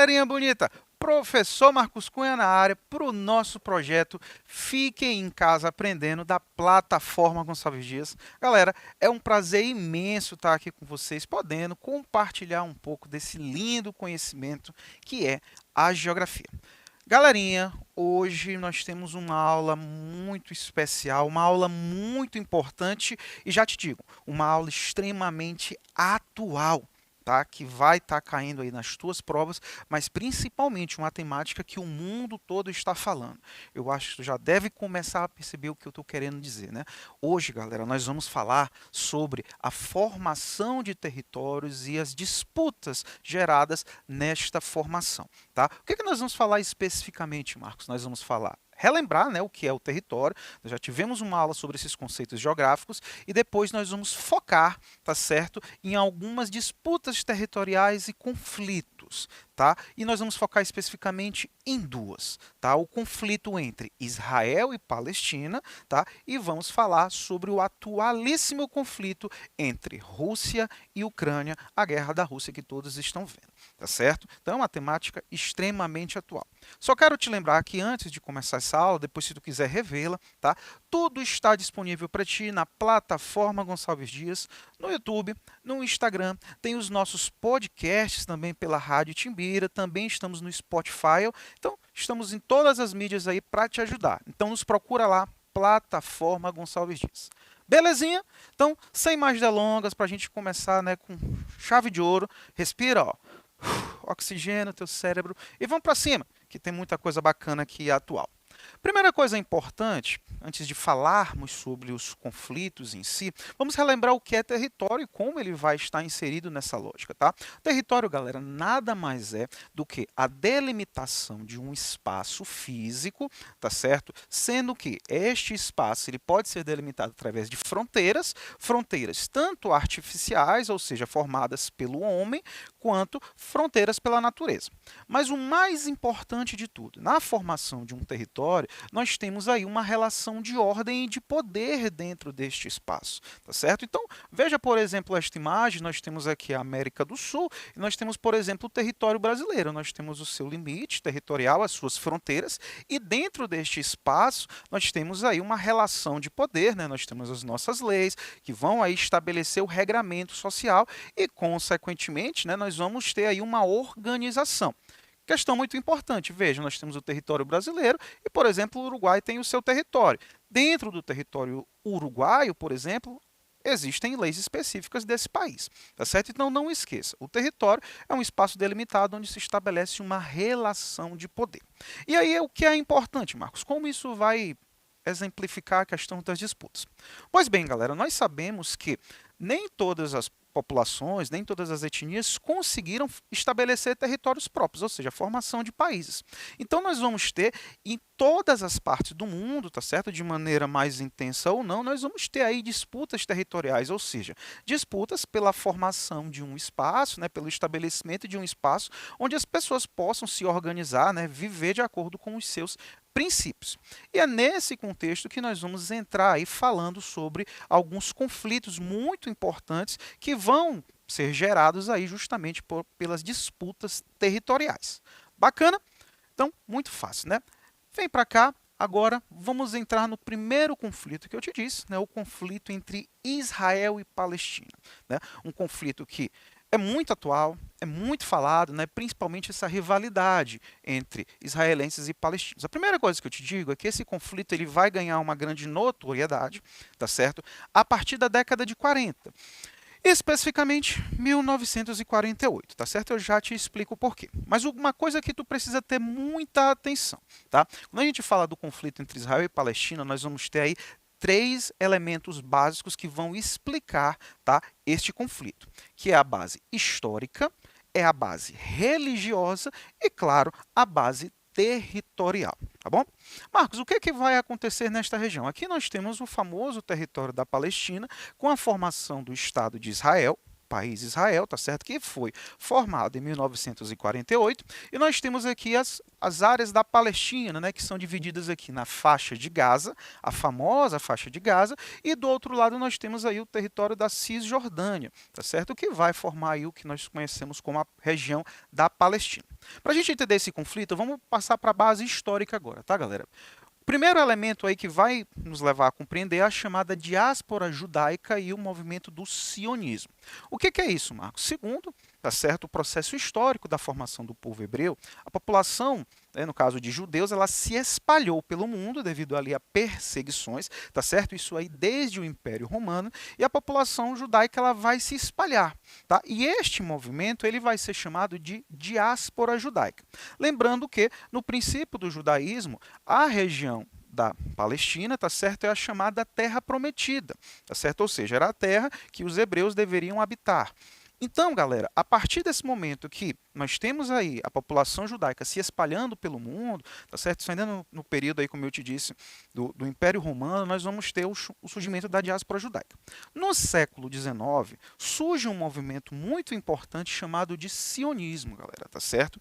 Galerinha bonita, professor Marcos Cunha na área para o nosso projeto Fiquem em Casa Aprendendo da plataforma Gonçalves Dias. Galera, é um prazer imenso estar aqui com vocês, podendo compartilhar um pouco desse lindo conhecimento que é a geografia. Galerinha, hoje nós temos uma aula muito especial, uma aula muito importante e já te digo, uma aula extremamente atual, tá? Que vai estar caindo aí nas tuas provas, mas principalmente uma temática que o mundo todo está falando. Eu acho que tu já deve começar a perceber o que eu estou querendo dizer, né? Hoje, galera, nós vamos falar sobre a formação de territórios e as disputas geradas nesta formação, tá? O que nós vamos falar especificamente, Marcos? Nós vamos falar relembrar, né, o que é o território. Nós já tivemos uma aula sobre esses conceitos geográficos e depois nós vamos focar, tá certo, em algumas disputas territoriais e conflitos, tá? E nós vamos focar especificamente em duas, tá? O conflito entre Israel e Palestina, tá? E vamos falar sobre o atualíssimo conflito entre Rússia e Ucrânia, a guerra da Rússia que todos estão vendo, tá certo? Então é uma temática extremamente atual. Só quero te lembrar que antes de começar essa aula, depois se tu quiser revê-la, tá? Tudo está disponível para ti na plataforma Gonçalves Dias, no YouTube, no Instagram, tem os nossos podcasts também pela Rádio Timbira, também estamos no Spotify, então estamos em todas as mídias aí para te ajudar. Então nos procura lá, plataforma Gonçalves Dias. Belezinha? Então, sem mais delongas, para a gente começar, né, com chave de ouro, respira, ó. Oxigênio, teu cérebro e vamos para cima, que tem muita coisa bacana aqui atual. Primeira coisa importante, antes de falarmos sobre os conflitos em si, vamos relembrar o que é território e como ele vai estar inserido nessa lógica, tá? Território, galera, nada mais é do que a delimitação de um espaço físico, tá certo? Sendo que este espaço ele pode ser delimitado através de fronteiras, fronteiras tanto artificiais, ou seja, formadas pelo homem, quanto fronteiras pela natureza. Mas o mais importante de tudo, na formação de um território, nós temos aí uma relação de ordem e de poder dentro deste espaço, tá certo? Então, veja, por exemplo, esta imagem, nós temos aqui a América do Sul, e nós temos, por exemplo, o território brasileiro, nós temos o seu limite territorial, as suas fronteiras, e dentro deste espaço, nós temos aí uma relação de poder, né? Nós temos as nossas leis, que vão aí estabelecer o regramento social, e, consequentemente, né, nós vamos ter aí uma organização. Questão muito importante, veja, nós temos o território brasileiro e, por exemplo, o Uruguai tem o seu território. Dentro do território uruguaio, por exemplo, existem leis específicas desse país, tá certo? Então não esqueça, o território é um espaço delimitado onde se estabelece uma relação de poder. E aí o que é importante, Marcos? Como isso vai exemplificar a questão das disputas? Pois bem, galera, nós sabemos que nem todas as populações, nem todas as etnias conseguiram estabelecer territórios próprios, ou seja, a formação de países. Então nós vamos ter em todas as partes do mundo, tá certo? De maneira mais intensa ou não, nós vamos ter aí disputas territoriais, ou seja, disputas pela formação de um espaço, né, pelo estabelecimento de um espaço onde as pessoas possam se organizar, né, viver de acordo com os seus princípios. E é nesse contexto que nós vamos entrar aí falando sobre alguns conflitos muito importantes que vão ser gerados aí justamente pelas disputas territoriais. Bacana? Então, muito fácil, né? Vem para cá. Agora, vamos entrar no primeiro conflito que eu te disse, né? O conflito entre Israel e Palestina, né? Um conflito que é muito atual, é muito falado, né? Principalmente essa rivalidade entre israelenses e palestinos. A primeira coisa que eu te digo é que esse conflito ele vai ganhar uma grande notoriedade, tá certo? A partir da década de 40. Especificamente 1948, tá certo? Eu já te explico o porquê. Mas uma coisa que tu precisa ter muita atenção, tá? Quando a gente fala do conflito entre Israel e Palestina, nós vamos ter aí três elementos básicos que vão explicar, tá, este conflito, que é a base histórica, é a base religiosa e, claro, a base territorial, tá bom? Marcos, o que, que vai acontecer nesta região? Aqui nós temos o famoso território da Palestina, com a formação do Estado de Israel, país Israel, tá certo? Que foi formado em 1948, e nós temos aqui as áreas da Palestina, né, que são divididas aqui na faixa de Gaza, a famosa faixa de Gaza, e do outro lado nós temos aí o território da Cisjordânia, tá certo? O que vai formar aí o que nós conhecemos como a região da Palestina. Para a gente entender esse conflito, vamos passar para a base histórica agora, tá, galera? O primeiro elemento aí que vai nos levar a compreender é a chamada diáspora judaica e o movimento do sionismo. O que é isso, Marcos? Segundo, tá certo, o processo histórico da formação do povo hebreu, a população, no caso de judeus, ela se espalhou pelo mundo devido ali a perseguições, tá certo? Isso aí desde o Império Romano, e a população judaica ela vai se espalhar, tá? E este movimento ele vai ser chamado de diáspora judaica. Lembrando que no princípio do judaísmo, a região da Palestina, tá certo, é a chamada Terra Prometida, tá certo? Ou seja, era a terra que os hebreus deveriam habitar. Então, galera, a partir desse momento que nós temos aí a população judaica se espalhando pelo mundo, tá certo? Isso ainda no período aí, como eu te disse, do Império Romano, nós vamos ter o surgimento da diáspora judaica. No século XIX, surge um movimento muito importante chamado de sionismo, galera, tá certo?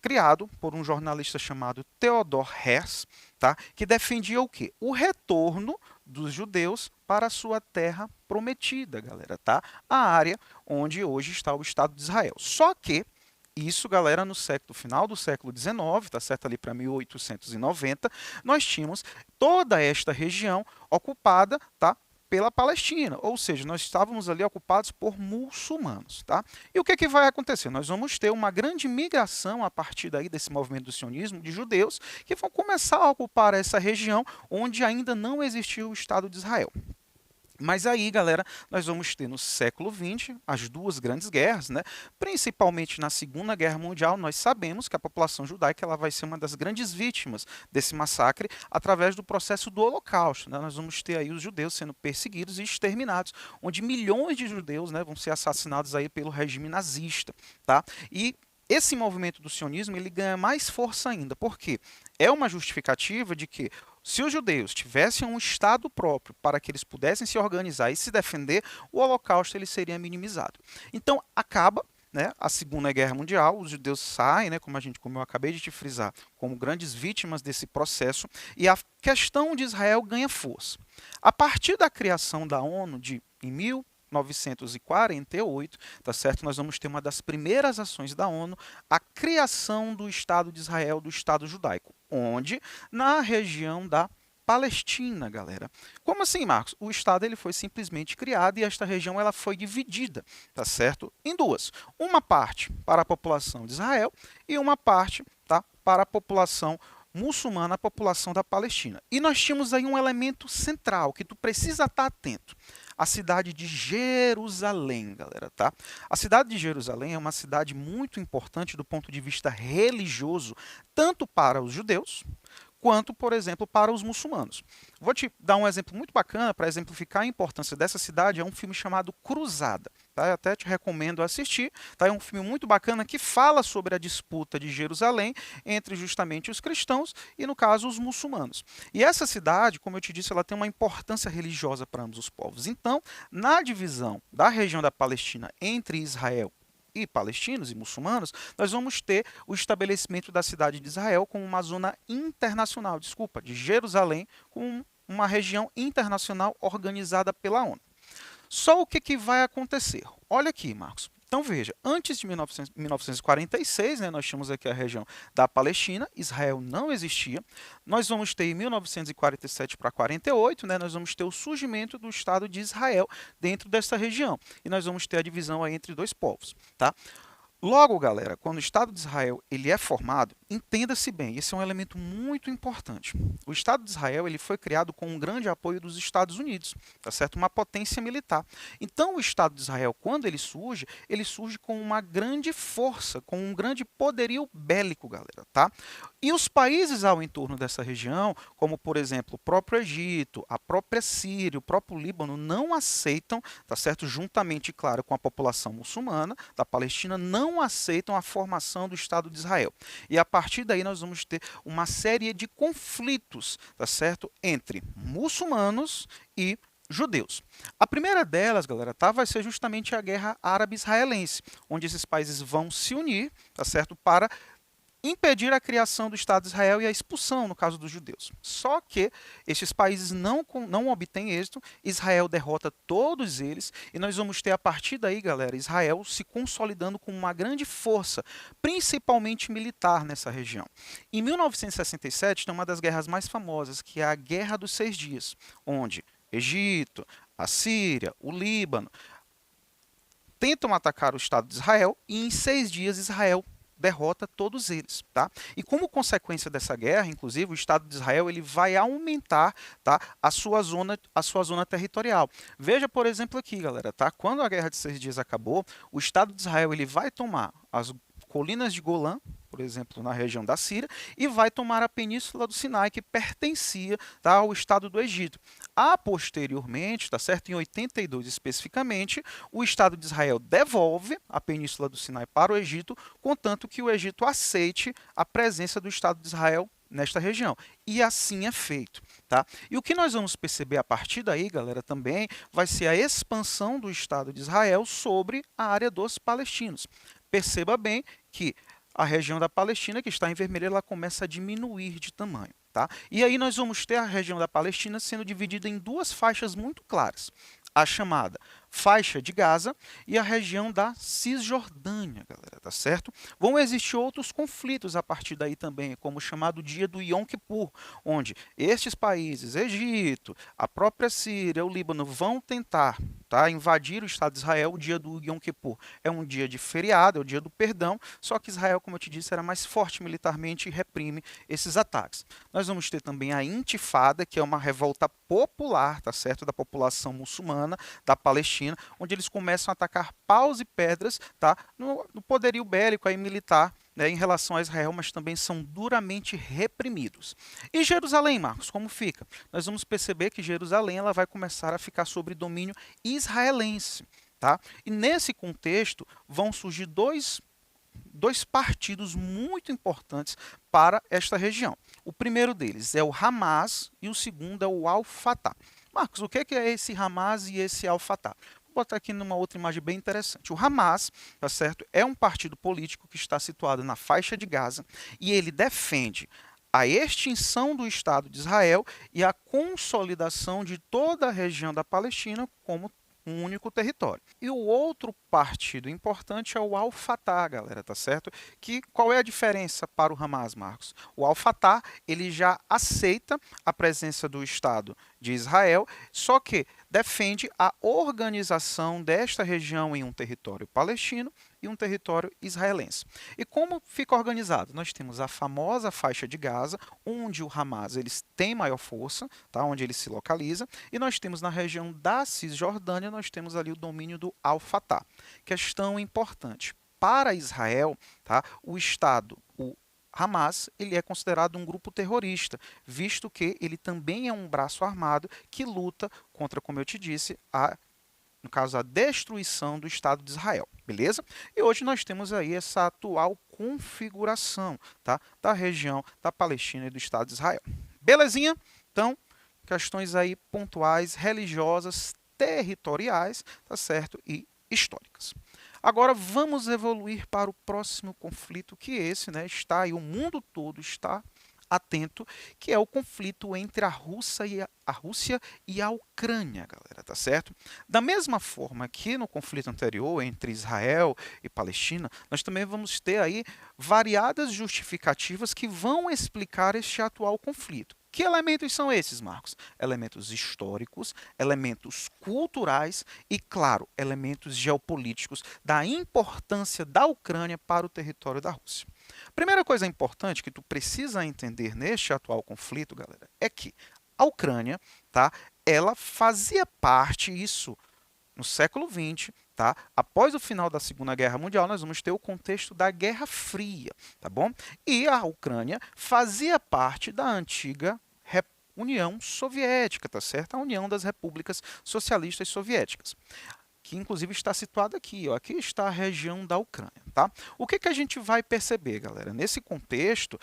Criado por um jornalista chamado Theodor Herzl, tá? Que defendia o quê? O retorno dos judeus para a sua terra prometida, galera, tá? A área onde hoje está o Estado de Israel. Só que isso, galera, no final do século XIX, tá certo, ali para 1890, nós tínhamos toda esta região ocupada, tá, pela Palestina, ou seja, nós estávamos ali ocupados por muçulmanos, tá? E o que vai acontecer? Nós vamos ter uma grande migração a partir daí desse movimento do sionismo de judeus que vão começar a ocupar essa região onde ainda não existiu o Estado de Israel. Mas aí, galera, nós vamos ter no século XX as duas grandes guerras, né? Principalmente na Segunda Guerra Mundial, nós sabemos que a população judaica ela vai ser uma das grandes vítimas desse massacre através do processo do Holocausto, né? Nós vamos ter aí os judeus sendo perseguidos e exterminados, onde milhões de judeus, né, vão ser assassinados aí pelo regime nazista, tá? E esse movimento do sionismo ele ganha mais força ainda, porque é uma justificativa de que se os judeus tivessem um Estado próprio para que eles pudessem se organizar e se defender, o Holocausto ele seria minimizado. Então, acaba, né, a Segunda Guerra Mundial, os judeus saem, né, como eu acabei de te frisar, como grandes vítimas desse processo, e a questão de Israel ganha força. A partir da criação da ONU em 1948, tá certo? Nós vamos ter uma das primeiras ações da ONU, a criação do Estado de Israel, do Estado judaico, onde na região da Palestina, galera. Como assim, Marcos? O Estado ele foi simplesmente criado e esta região ela foi dividida, tá certo? Em duas. Uma parte para a população de Israel e uma parte, tá, para a população muçulmana, a população da Palestina. E nós tínhamos aí um elemento central que tu precisa estar atento. A cidade de Jerusalém, galera, tá? A cidade de Jerusalém é uma cidade muito importante do ponto de vista religioso, tanto para os judeus, quanto, por exemplo, para os muçulmanos. Vou te dar um exemplo muito bacana para exemplificar a importância dessa cidade, é um filme chamado Cruzada. Tá? Eu até te recomendo assistir. Tá? É um filme muito bacana que fala sobre a disputa de Jerusalém entre justamente os cristãos e, no caso, os muçulmanos. E essa cidade, como eu te disse, ela tem uma importância religiosa para ambos os povos. Então, na divisão da região da Palestina entre Israel e palestinos e muçulmanos, nós vamos ter o estabelecimento da cidade de Israel como uma zona internacional, de Jerusalém, com uma região internacional organizada pela ONU. Só o que vai acontecer? Olha aqui, Marcos. Então veja, antes de 1946, né, nós tínhamos aqui a região da Palestina, Israel não existia. Nós vamos ter em 1947 para 48, né, nós vamos ter o surgimento do Estado de Israel dentro dessa região. E nós vamos ter a divisão aí entre dois povos, tá? Logo, galera, quando o Estado de Israel ele é formado, entenda-se bem, esse é um elemento muito importante. O Estado de Israel ele foi criado com um grande apoio dos Estados Unidos, tá certo? Uma potência militar. Então, o Estado de Israel, quando ele surge com uma grande força, com um grande poderio bélico, galera, tá? E os países ao entorno dessa região, como por exemplo o próprio Egito, a própria Síria, o próprio Líbano, não aceitam, tá certo? Juntamente, claro, com a população muçulmana da Palestina, não aceitam a formação do Estado de Israel. E a partir daí nós vamos ter uma série de conflitos, tá certo? Entre muçulmanos e judeus. A primeira delas, galera, tá, vai ser justamente a guerra árabe-israelense, onde esses países vão se unir, tá certo, para impedir a criação do Estado de Israel e a expulsão, no caso dos judeus. Só que estes países não obtêm êxito, Israel derrota todos eles, e nós vamos ter a partir daí, galera, Israel se consolidando como uma grande força, principalmente militar nessa região. Em 1967, tem uma das guerras mais famosas, que é a Guerra dos Seis Dias, onde Egito, a Síria, o Líbano tentam atacar o Estado de Israel, e em 6 dias Israel derrota todos eles, tá? E como consequência dessa guerra, inclusive, o Estado de Israel ele vai aumentar, tá, a sua zona territorial. Veja, por exemplo, aqui, galera, tá? Quando a Guerra de 6 dias acabou, o Estado de Israel ele vai tomar as colinas de Golã, por exemplo, na região da Síria, e vai tomar a Península do Sinai, que pertencia, tá, ao Estado do Egito. Posteriormente, tá certo? Em 82 especificamente, o Estado de Israel devolve a Península do Sinai para o Egito, contanto que o Egito aceite a presença do Estado de Israel nesta região. E assim é feito, tá? E o que nós vamos perceber a partir daí, galera, também vai ser a expansão do Estado de Israel sobre a área dos palestinos. Perceba bem que a região da Palestina, que está em vermelho, ela começa a diminuir de tamanho, tá? E aí nós vamos ter a região da Palestina sendo dividida em duas faixas muito claras. A chamada faixa de Gaza e a região da Cisjordânia, galera, tá certo? Vão existir outros conflitos a partir daí também, como o chamado dia do Yom Kippur, onde estes países, Egito, a própria Síria, o Líbano, vão tentar, tá, invadir o Estado de Israel. O dia do Yom Kippur é um dia de feriado, é o dia do perdão, só que Israel, como eu te disse, era mais forte militarmente e reprime esses ataques. Nós vamos ter também a Intifada, que é uma revolta popular, tá certo, da população muçulmana da Palestina, onde eles começam a atacar paus e pedras, tá, no poderio bélico aí, militar, né, em relação a Israel, mas também são duramente reprimidos. E Jerusalém, Marcos, como fica? Nós vamos perceber que Jerusalém ela vai começar a ficar sob domínio israelense, tá? E nesse contexto vão surgir dois partidos muito importantes para esta região. O primeiro deles é o Hamas e o segundo é o Al-Fatah. Marcos, o que é esse Hamas e esse Al-Fatah? Vou botar aqui numa outra imagem bem interessante. O Hamas, tá certo, é um partido político que está situado na faixa de Gaza e ele defende a extinção do Estado de Israel e a consolidação de toda a região da Palestina como um único território. E o outro partido importante é o Al-Fatah, galera, tá certo? Qual é a diferença para o Hamas, Marcos? O Al-Fatah, ele já aceita a presença do Estado de Israel, só que defende a organização desta região em um território palestino e um território israelense. E como fica organizado? Nós temos a famosa faixa de Gaza, onde o Hamas eles têm maior força, tá? Onde ele se localiza, e nós temos na região da Cisjordânia, nós temos ali o domínio do Al-Fatah. Questão importante. Para Israel, tá? O Estado, o Hamas, ele é considerado um grupo terrorista, visto que ele também é um braço armado que luta contra, como eu te disse, no caso, a destruição do Estado de Israel, beleza? E hoje nós temos aí essa atual configuração, tá, da região da Palestina e do Estado de Israel. Belezinha? Então, questões aí pontuais, religiosas, territoriais, tá certo? E históricas. Agora vamos evoluir para o próximo conflito, que esse, né, está aí, o mundo todo está atento, que é o conflito entre a Rússia e a Ucrânia, galera, tá certo? Da mesma forma que no conflito anterior entre Israel e Palestina, nós também vamos ter aí variadas justificativas que vão explicar este atual conflito. Que elementos são esses, Marcos? Elementos históricos, elementos culturais e, claro, elementos geopolíticos da importância da Ucrânia para o território da Rússia. Primeira coisa importante que tu precisa entender neste atual conflito, galera, é que a Ucrânia, tá, ela fazia parte, isso no século XX, tá? Após o final da Segunda Guerra Mundial, nós vamos ter o contexto da Guerra Fria, tá bom? E a Ucrânia fazia parte da antiga União Soviética, tá certo? A União das Repúblicas Socialistas Soviéticas, que inclusive está situada aqui, ó. Aqui está a região da Ucrânia, tá? O que a gente vai perceber, galera? Nesse contexto,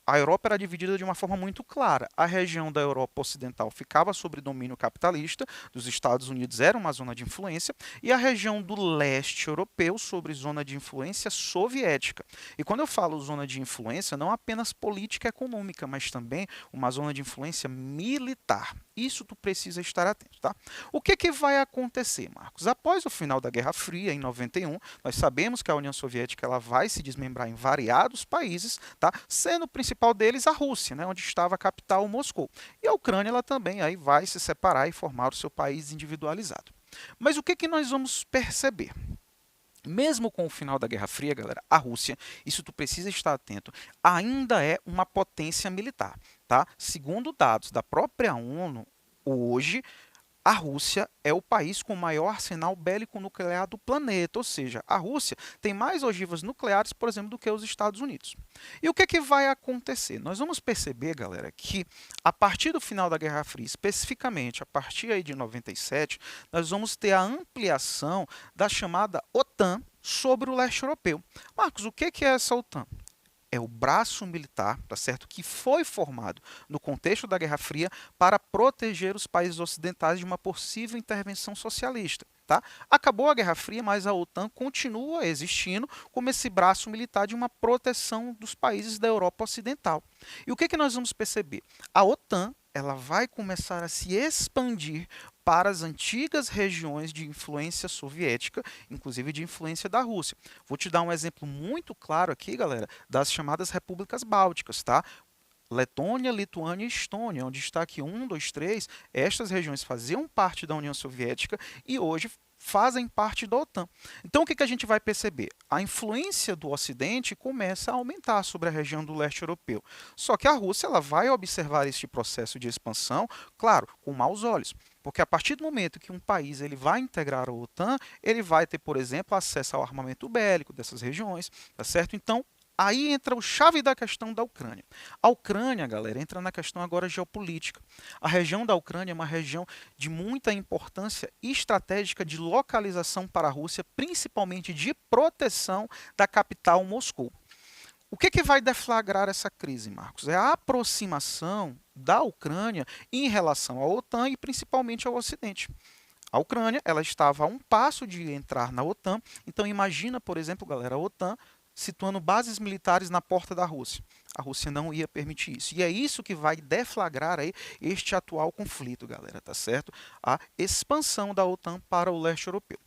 a Europa era dividida de uma forma muito clara. A região da Europa Ocidental ficava sob domínio capitalista, dos Estados Unidos era uma zona de influência, e a região do leste europeu sobre zona de influência soviética. E quando eu falo zona de influência, não apenas política e econômica, mas também uma zona de influência militar. Isso tu precisa estar atento, tá? O que vai acontecer, Marcos? Após o final da Guerra Fria, em 91, nós sabemos que a União Soviética ela vai se desmembrar em variados países, tá? Sendo o principal deles a Rússia, né? Onde estava a capital Moscou. E a Ucrânia ela também aí vai se separar e formar o seu país individualizado. Mas o que nós vamos perceber? Mesmo com o final da Guerra Fria, galera, a Rússia, isso tu precisa estar atento, ainda é uma potência militar, tá? Segundo dados da própria ONU, hoje a Rússia é o país com o maior arsenal bélico nuclear do planeta, ou seja, a Rússia tem mais ogivas nucleares, por exemplo, do que os Estados Unidos. E o que vai acontecer? Nós vamos perceber, galera, que a partir do final da Guerra Fria, especificamente a partir aí de 97, nós vamos ter a ampliação da chamada OTAN sobre o leste europeu. Marcos, o que é essa OTAN? É o braço militar, tá certo, que foi formado no contexto da Guerra Fria para proteger os países ocidentais de uma possível intervenção socialista. Tá? Acabou a Guerra Fria, mas a OTAN continua existindo como esse braço militar de uma proteção dos países da Europa Ocidental. E o que nós vamos perceber? A OTAN ela vai começar a se expandir para as antigas regiões de influência soviética, inclusive de influência da Rússia. Vou te dar um exemplo muito claro aqui, galera, das chamadas repúblicas bálticas, tá? Letônia, Lituânia e Estônia, onde está aqui 1, 2, 3, estas regiões faziam parte da União Soviética e hoje fazem parte da OTAN. Então, o que a gente vai perceber? A influência do Ocidente começa a aumentar sobre a região do leste europeu. Só que a Rússia ela vai observar este processo de expansão, claro, com maus olhos. Porque a partir do momento que um país ele vai integrar a OTAN, ele vai ter, por exemplo, acesso ao armamento bélico dessas regiões, tá certo? Então, aí entra o chave da questão da Ucrânia. A Ucrânia, galera, entra na questão agora geopolítica. A região da Ucrânia é uma região de muita importância estratégica de localização para a Rússia, principalmente de proteção da capital Moscou. O que vai deflagrar essa crise, Marcos? É a aproximação da Ucrânia em relação à OTAN e principalmente ao Ocidente. A Ucrânia ela estava a um passo de entrar na OTAN, então imagina, por exemplo, galera, a OTAN situando bases militares na porta da Rússia. A Rússia não ia permitir isso. E é isso que vai deflagrar aí este atual conflito, galera, tá certo? A expansão da OTAN para o leste europeu.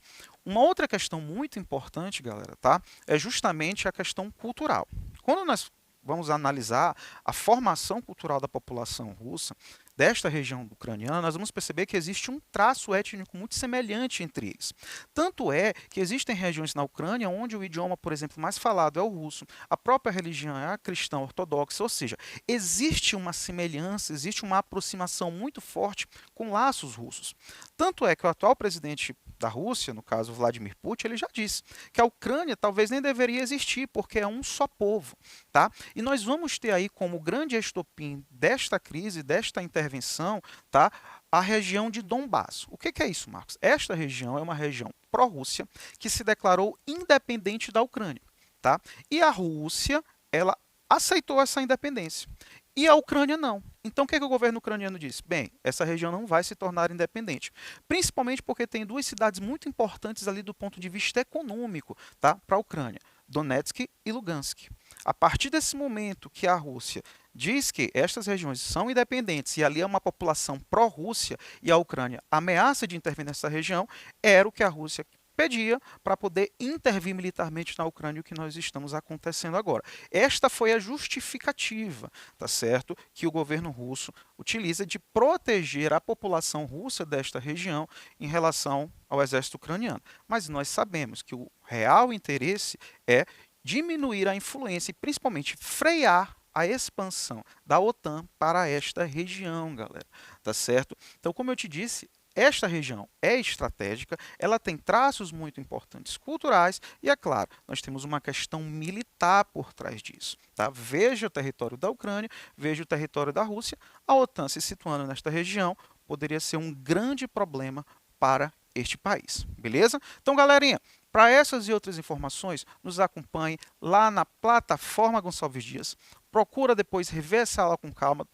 Uma outra questão muito importante, galera, tá? É justamente a questão cultural. Quando nós vamos analisar a formação cultural da população russa, desta região ucraniana, nós vamos perceber que existe um traço étnico muito semelhante entre eles. Tanto é que existem regiões na Ucrânia onde o idioma, por exemplo, mais falado é o russo, a própria religião é a cristã ortodoxa, ou seja, existe uma semelhança, existe uma aproximação muito forte com laços russos. Tanto é que o atual presidente da Rússia, no caso Vladimir Putin, ele já disse que a Ucrânia talvez nem deveria existir, porque é um só povo, tá? E nós vamos ter aí como grande estopim desta crise, desta intervenção, tá? A região de Donbass. O que é isso, Marcos? Esta região é uma região pró-Rússia que se declarou independente da Ucrânia, tá? E a Rússia, ela aceitou essa independência. E a Ucrânia não. Então, o que o governo ucraniano disse? Bem, essa região não vai se tornar independente. Principalmente porque tem duas cidades muito importantes ali do ponto de vista econômico, tá? Para a Ucrânia. Donetsk e Lugansk. A partir desse momento que a Rússia diz que estas regiões são independentes e ali é uma população pró-Rússia e a Ucrânia ameaça de intervir nessa região, era o que a Rússia pedia para poder intervir militarmente na Ucrânia, o que nós estamos acontecendo agora. Esta foi a justificativa, tá certo, que o governo russo utiliza de proteger a população russa desta região em relação ao exército ucraniano. Mas nós sabemos que o real interesse é diminuir a influência e principalmente frear a expansão da OTAN para esta região, galera, tá certo? Então, como eu te disse, esta região é estratégica, ela tem traços muito importantes culturais e, é claro, nós temos uma questão militar por trás disso. Tá? Veja o território da Ucrânia, veja o território da Rússia, a OTAN se situando nesta região poderia ser um grande problema para este país, beleza? Então, galerinha, para essas e outras informações, nos acompanhe lá na plataforma Gonçalves Dias, procura depois rever essa aula com calma,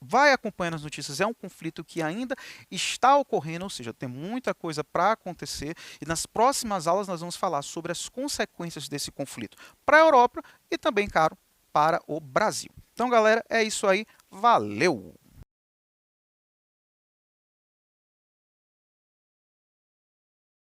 vai acompanhando as notícias, é um conflito que ainda está ocorrendo, ou seja, tem muita coisa para acontecer, e nas próximas aulas nós vamos falar sobre as consequências desse conflito para a Europa e também, claro, para o Brasil. Então, galera, é isso aí, valeu!